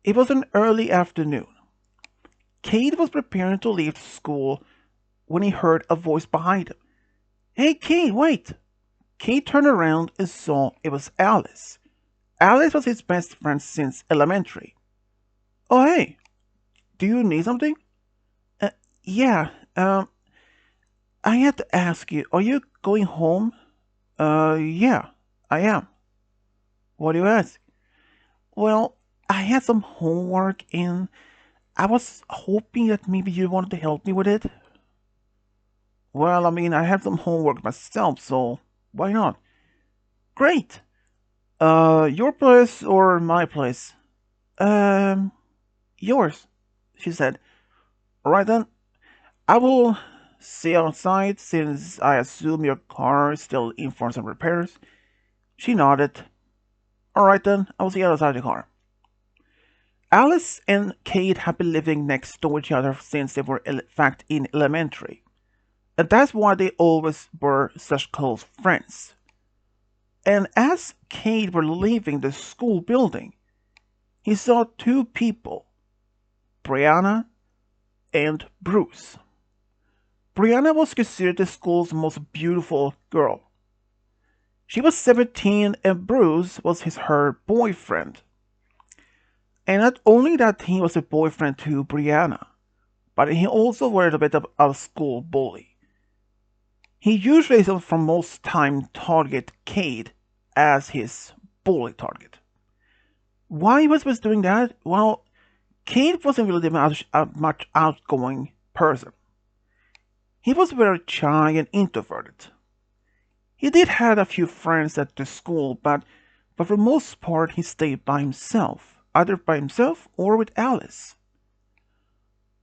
It was an early afternoon. Cade was preparing to leave school when he heard a voice behind him. Hey, Cade, wait! Cade turned around and saw it was Alice. Alice was his best friend since elementary. Oh, hey, do you need something? Uh, yeah, I had to ask you, are you going home? Yeah, I am. What do you ask? Well, I had some homework and I was hoping that maybe you wanted to help me with it. Well, I mean, I have some homework myself, so why not? Great. Your place or my place? Um, yours, she said. Alright then, I will see you outside since I assume your car is still in for some repairs. She nodded. Alright then, I will see you outside the car. Alice and Cade had been living next door to each other since they were in fact in elementary. And that's why they always were such close friends. And as Cade were leaving the school building, he saw two people, Brianna and Bruce. Brianna was considered the school's most beautiful girl. She was 17 and Bruce was her boyfriend. And not only that he was a boyfriend to Brianna, but he also was a bit of a school bully. He usually for most time target Cade as his bully target. Why was he doing that? Well, Cade wasn't really a much outgoing person. He was very shy and introverted. He did have a few friends at the school, but for the most part he stayed by himself, either by himself or with Alice.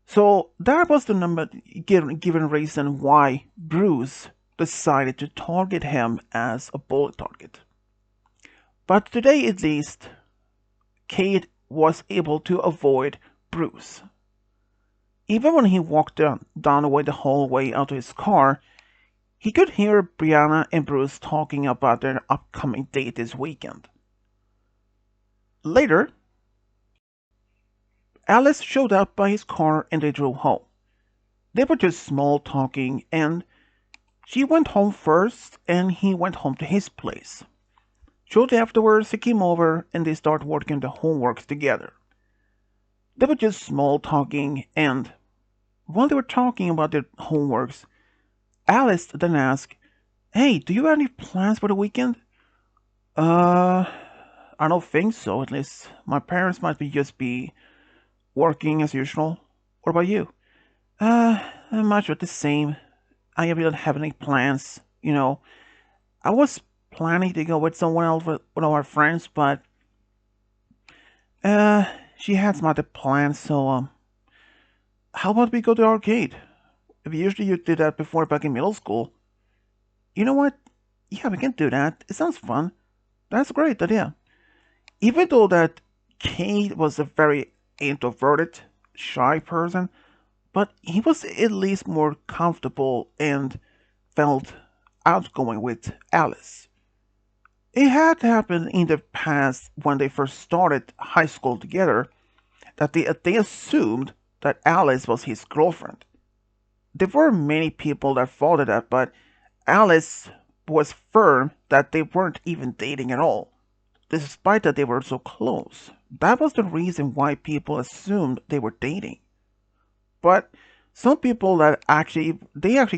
So that was the given reason why Bruce decided to target him as a bullet target. But today at least, Cade was able to avoid Bruce. Even when he walked down the hallway out to his car, he could hear Brianna and Bruce talking about their upcoming date this weekend. Later, Alice showed up by his car and they drove home. They were just small talking and she went home first and he went home to his place. Shortly afterwards, he came over and they started working the homeworks together. They were just small talking and while they were talking about their homeworks, Alice then asked, Hey, do you have any plans for the weekend? Uh, I don't think so, at least. My parents might be working as usual. What about you? Much of the same. I really don't have any plans, I was planning to go with someone else, with one of our friends, but, uh, she had some other plans, so, how about we go to the arcade? If usually you did that before back in middle school. You know what? Yeah, we can do that. It sounds fun. That's a great idea. Even though that Cade was a very introverted, shy person, but he was at least more comfortable and felt outgoing with Alice. It had happened in the past when they first started high school together that they assumed that Alice was his girlfriend. There were many people that thought that, but Alice was firm that they weren't even dating at all, despite that they were so close. That was the reason why people assumed they were dating. But some people that actually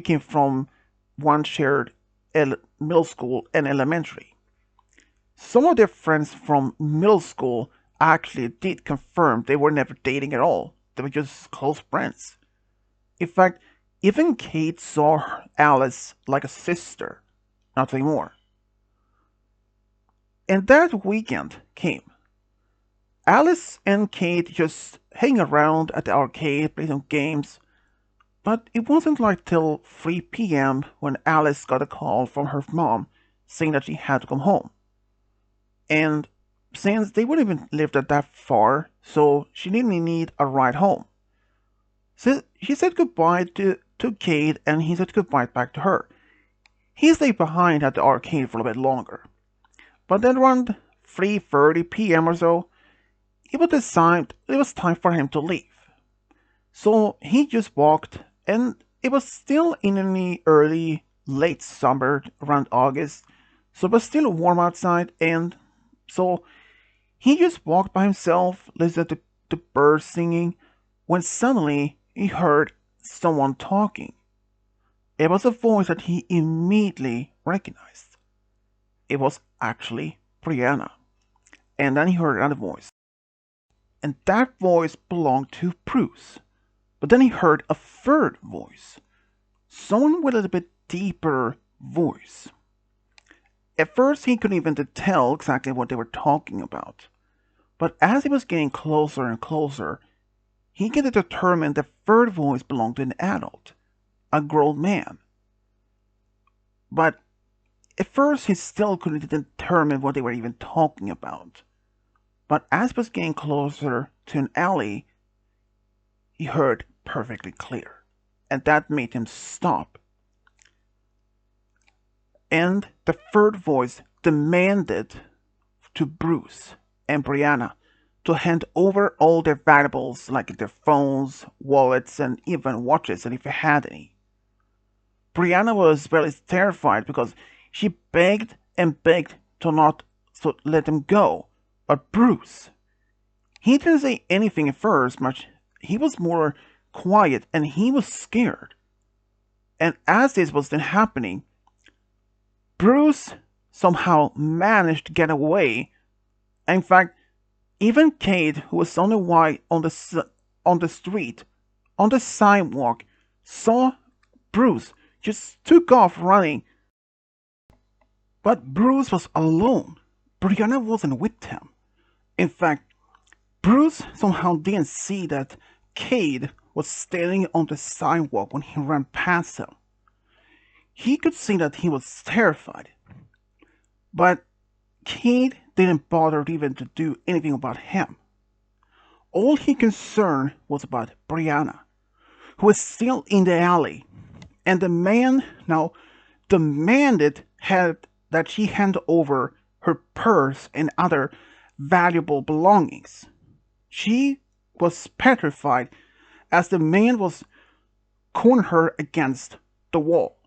came from one shared middle school and elementary. Some of their friends from middle school actually did confirm they were never dating at all. They were just close friends. In fact, even Kate saw Alice like a sister, nothing more. And that weekend came. Alice and Kate just hang around at the arcade, play some games. But it wasn't like till 3 p.m. when Alice got a call from her mom saying that she had to come home. And since they wouldn't even live that far, so she didn't need a ride home. So she said goodbye to Cade and he said goodbye back to her. He stayed behind at the arcade for a bit longer. But then around 3:30 p.m. or so, he would decide it was time for him to leave. So he just walked, and it was still in the early, late summer, around August, so it was still warm outside, and so he just walked by himself, listened to the birds singing, when suddenly he heard someone talking. It was a voice that he immediately recognized. It was actually Brianna. And then he heard another voice, and that voice belonged to Bruce. But then he heard a third voice, someone with a little bit deeper voice. At first, he couldn't even tell exactly what they were talking about. But as he was getting closer and closer, he could determine the third voice belonged to an adult, a grown man. But at first, he still couldn't determine what they were even talking about. But as he was getting closer to an alley, he heard perfectly clear, and that made him stop. And the third voice demanded to Bruce and Brianna to hand over all their valuables, like their phones, wallets, and even watches, and if they had any. Brianna was very terrified because she begged and begged to not to let them go. But Bruce, he didn't say anything at first, much. He was more quiet and he was scared. And as this was then happening, Bruce somehow managed to get away. In fact, even Cade, who was on the on the street, on the sidewalk, saw Bruce just took off running. But Bruce was alone. Brianna wasn't with him. In fact, Bruce somehow didn't see that Cade was standing on the sidewalk when he ran past him. He could see that he was terrified. But Cade didn't bother even to do anything about him. All he concerned was about Brianna, who was still in the alley, and the man now demanded that she hand over her purse and other valuable belongings. She was petrified as the man was cornered her against the wall.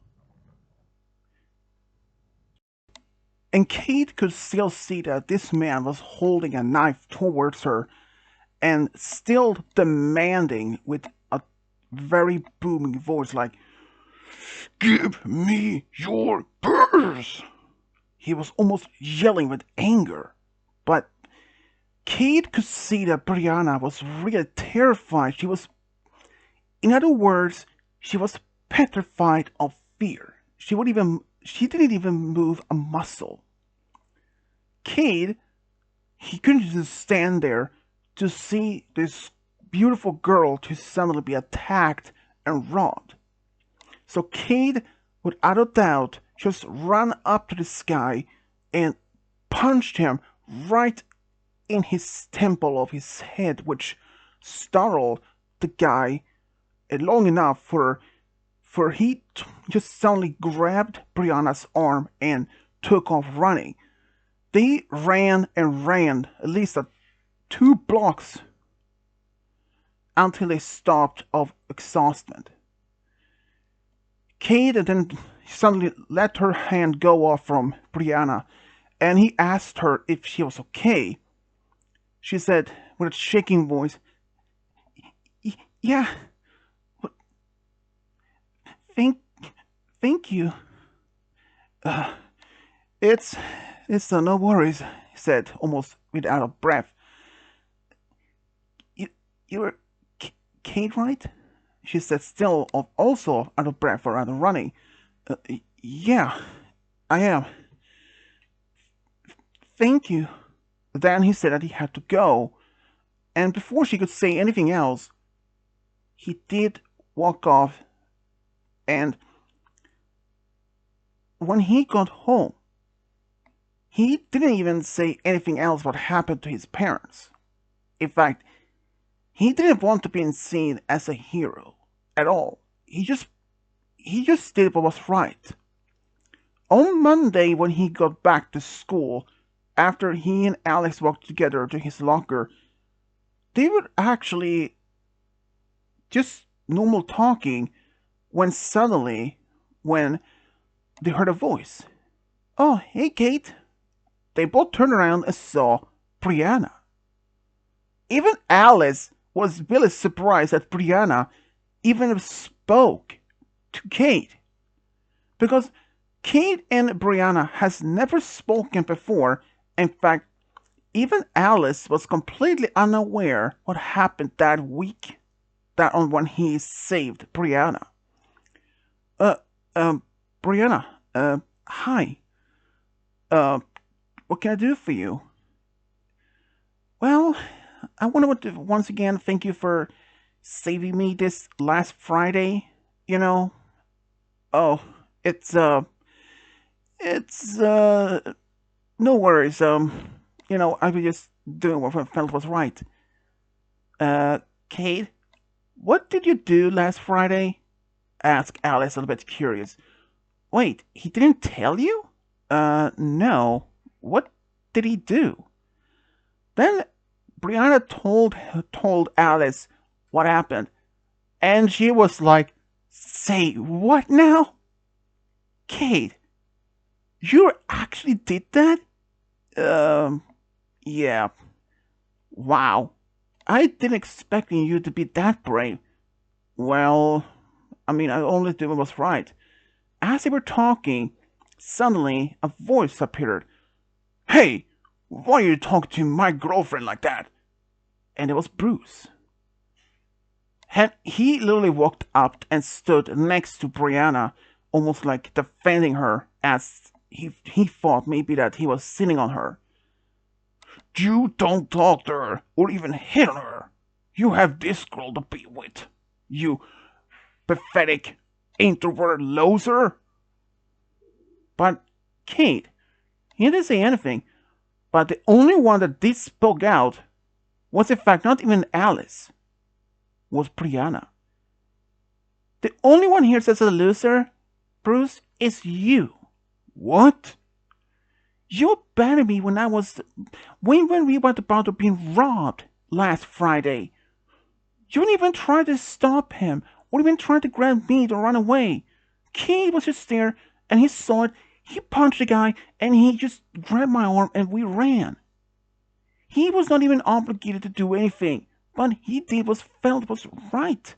And Cade could still see that this man was holding a knife towards her and still demanding with a very booming voice like, "Give me your purse!" He was almost yelling with anger. But Cade could see that Brianna was really terrified. In other words, she was petrified of fear. She didn't even move a muscle. Cade, he couldn't just stand there to see this beautiful girl to suddenly be attacked and robbed. So Cade, without a doubt, just ran up to this guy and punched him right in his temple of his head, which startled the guy long enough for he just suddenly grabbed Brianna's arm and took off running. They ran and ran at least 2 blocks until they stopped of exhaustion. Cade then suddenly let her hand go off from Brianna, and he asked her if she was okay. She said with a shaking voice, "Yeah, thank, thank you." Uh, it's no worries," he said, almost without a breath. You're Cade, right?" She said, still also out of breath or out of running. Uh, yeah, I am. Thank you." Then he said that he had to go, and before she could say anything else, he did walk off, and when he got home, he didn't even say anything else what happened to his parents. In fact, he didn't want to be seen as a hero at all. He just did what was right. On Monday, when he got back to school, after he and Alex walked together to his locker, they were actually just normal talking when suddenly, when they heard a voice. Oh, hey, Kate. They both turned around and saw Brianna. Even Alice was really surprised that Brianna even spoke to Cade, because Cade and Brianna has never spoken before. In fact, even Alice was completely unaware what happened that week, that on when he saved Brianna. Uh, um, Brianna, hi. Uh, what can I do for you? Well, I want to once again thank you for saving me this last Friday. You know, oh, it's it's no worries. I was just doing what I felt was right. Uh, Kate, what did you do last Friday? Asked Alice, a little bit curious. Wait, he didn't tell you? No. What did he do? Then Brianna told Alice what happened, and she was like, "Say what now, Kate? You actually did that?" Um, yeah. Wow. I didn't expect you to be that brave. Well, I mean, I only did what was right. As they were talking, suddenly a voice appeared. Hey, why are you talking to my girlfriend like that? And it was Bruce. And he literally walked up and stood next to Brianna, almost like defending her, as he thought maybe that he was sitting on her. You don't talk to her or even hit on her. You have this girl to be with. You pathetic, introverted loser. But Kate, he didn't say anything. But the only one that did spoke out was in fact not even Alice, was Brianna. The only one here says a loser, Bruce, is you. What? You abandoned me when we were about to be robbed last Friday. You didn't even try to stop him, or even try to grab me to run away. Cade was just there, and he saw it. He punched the guy, and he just grabbed my arm, and we ran. He was not even obligated to do anything, but he did what felt was right.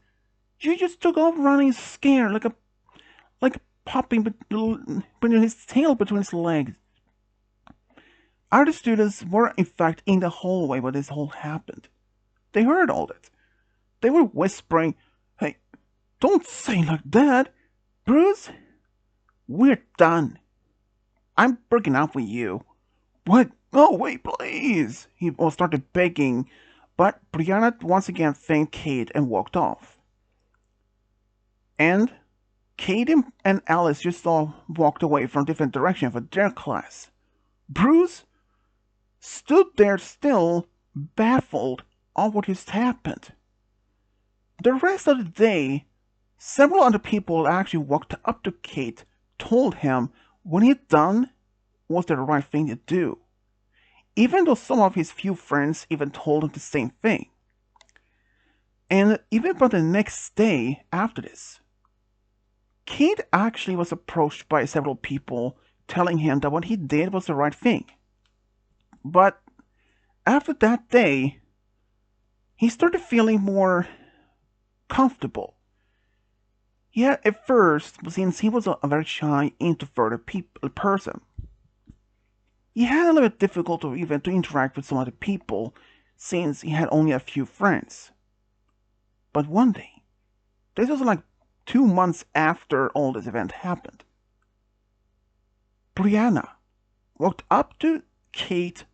You just took off running scared, like a popping between his tail between his legs. Other students were in fact in the hallway when this all happened. They heard all that. They were whispering, "Hey, don't say like that, Bruce. We're done. I'm breaking up with you." "What? No, wait, please." He all started begging, but Brianna once again thanked Cade and walked off. And Cade and Alice just all walked away from different directions for their class. Bruce stood there still, baffled on what just happened. The rest of the day, several other people actually walked up to Cade, told him what he'd done was the right thing to do, even though some of his few friends even told him the same thing. And even by the next day after this, Cade actually was approached by several people telling him that what he did was the right thing. But after that day, he started feeling more comfortable. Yeah, at first, since he was a very shy, introverted person, he had a little bit difficult to even to interact with some other people, since he had only a few friends. But one day, this was like 2 months after all this event happened, Brianna walked up to Cade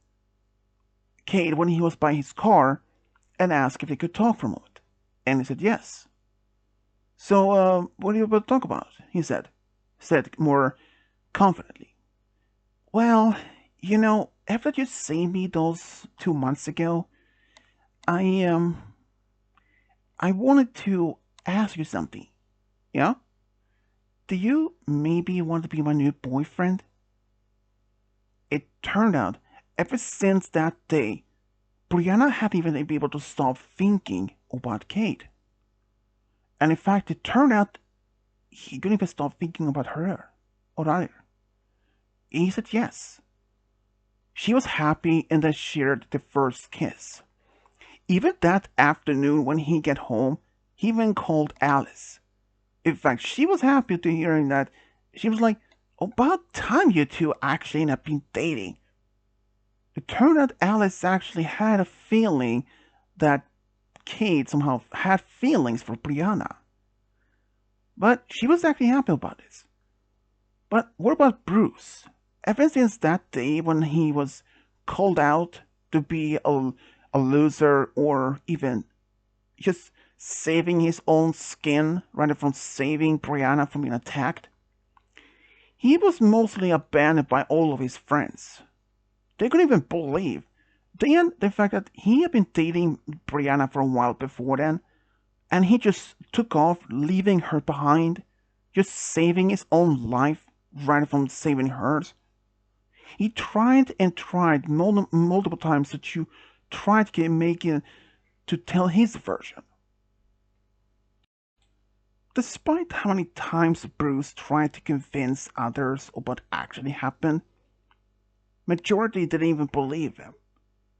when he was by his car and asked if they could talk for a moment. And he said yes. "So, what are you about to talk about?" he said more confidently. "Well, after you saved me those 2 months ago, I I wanted to ask you something. Yeah? Do you maybe want to be my new boyfriend?" It turned out, ever since that day, Brianna hadn't even been able to stop thinking about Cade. And in fact, it turned out he couldn't even stop thinking about her or either. He said yes. She was happy and they shared the first kiss. Even that afternoon when he got home, he even called Alice. In fact, she was happy to hearing that. She was like, about time you two actually end up being dating. It turned out Alice actually had a feeling that Cade somehow had feelings for Brianna. But she was actually happy about this. But what about Bruce? Ever since that day when he was called out to be a loser or even just saving his own skin rather than saving Brianna from being attacked, he was mostly abandoned by all of his friends. They couldn't even believe the fact that he had been dating Brianna for a while before then, and he just took off, leaving her behind, just saving his own life rather than saving hers. He tried and tried multiple times to try to make it to tell his version. Despite how many times Bruce tried to convince others of what actually happened, majority didn't even believe him.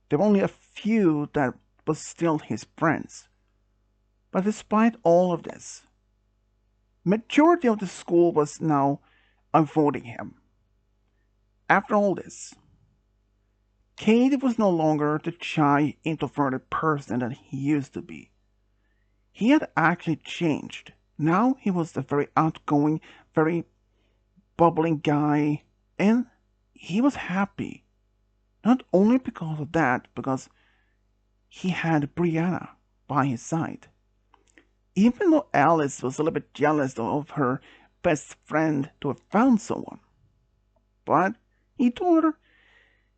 There were only a few that was still his friends. But despite all of this, majority of the school was now avoiding him. After all this, Cade was no longer the shy, introverted person that he used to be. He had actually changed. Now he was a very outgoing, very bubbling guy, and he was happy. Not only because of that, because he had Brianna by his side. Even though Alice was a little bit jealous of her best friend to have found someone. But he told her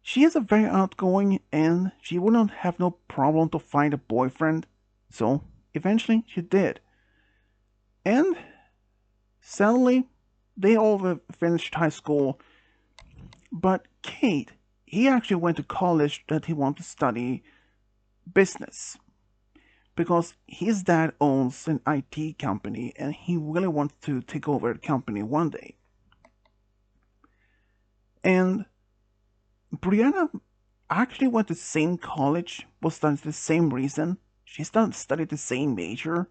she is a very outgoing and she wouldn't have no problem to find a boyfriend. So eventually she did. And sadly, they all finished high school. But Cade, he actually went to college that he wanted to study business. Because his dad owns an IT company and he really wants to take over the company one day. And Brianna actually went to the same college, was studying the same reason. She studied the same major.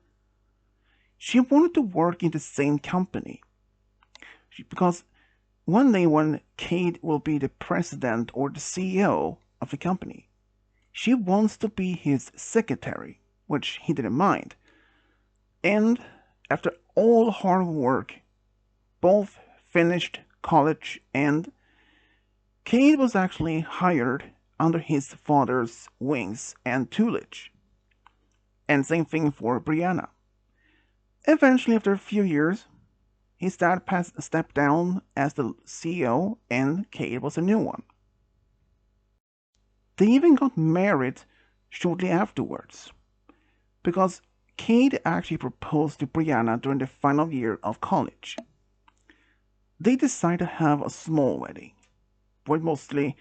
She wanted to work in the same company. Because one day when Cade will be the president or the CEO of the company, she wants to be his secretary, which he didn't mind. And after all hard work, both finished college and Cade was actually hired under his father's wings and tutelage. And same thing for Brianna. Eventually, after a few years, his dad stepped down as the CEO and Cade was a new one. They even got married shortly afterwards, because Cade actually proposed to Brianna during the final year of college. They decided to have a small wedding, with mostly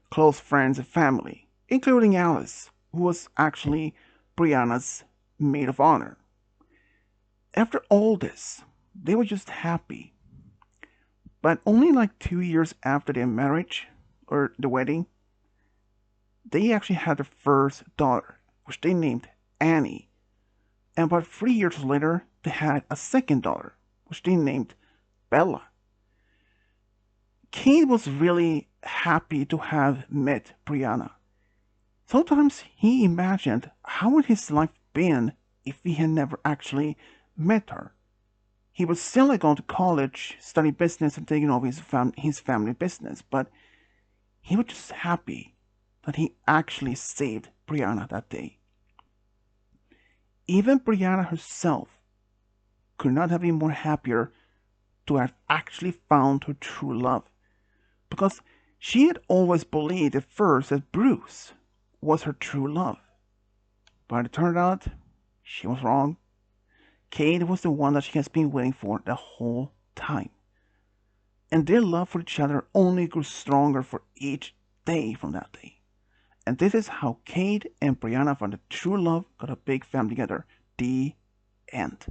close friends and family, including Alice, who was actually Brianna's maid of honor. After all this, they were just happy. But only like 2 years after their marriage, or the wedding, they actually had their first daughter, which they named Annie. And about 3 years later, they had a second daughter, which they named Bella. Cade was really happy to have met Brianna. Sometimes he imagined how would his life been if he had never actually met her. He was still going to college, study business, and taking over his family business, but he was just happy that he actually saved Brianna that day. Even Brianna herself could not have been more happier to have actually found her true love, because she had always believed at first that Bruce was her true love. But it turned out she was wrong. Cade was the one that she has been waiting for the whole time. And their love for each other only grew stronger for each day from that day. And this is how Cade and Brianna found a true love, got a big family together. The end.